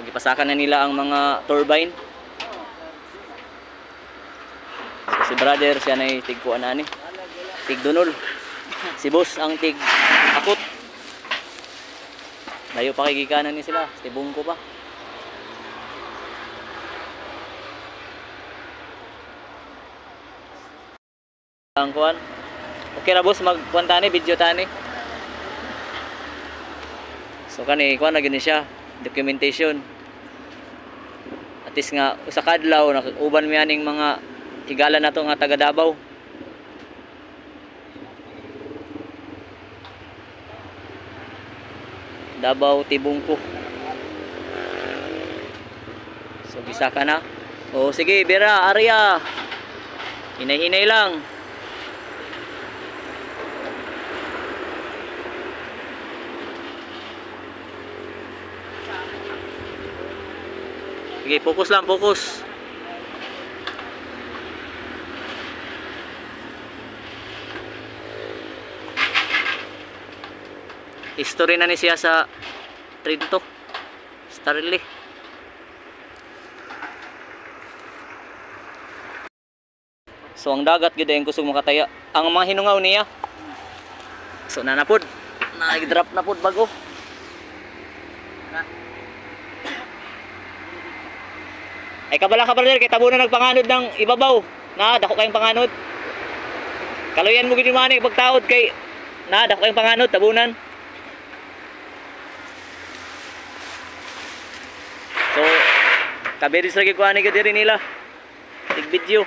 So gipasakan na nila ang mga turbine. So si brother siya na tig kuan ani. Tig dunol. Si boss ang tig akot. Layo pa kay gikanan ni sila, tibong ko pa. Ang kuan. Okay ra boss, magkuan tani, video tani. So kani kuan na gini siya, documentation. At least nga usa ka adlaw nakauban mi aning mga higala nato nga taga Davao. Davao Tibungko. So bisa ka na. O sige, Bira, Arya. Hinay-hinay lang. Sige, fokus lang, fokus. History na ni siya sa Trinto, Starly. So ang dagat gid ang kusog makataya. Ang mga hinungaw niya. So nanapod, nag-drop na pod bago. Ay kabala ka brother, kay tabunan nagpanganod ng ibabaw. Na dako kayong panganod. Kaluyan mo gid mani pagtaod kay na dako kayong panganod tabunan. So kaberis lagi ko ani ka diri nila. Tig video.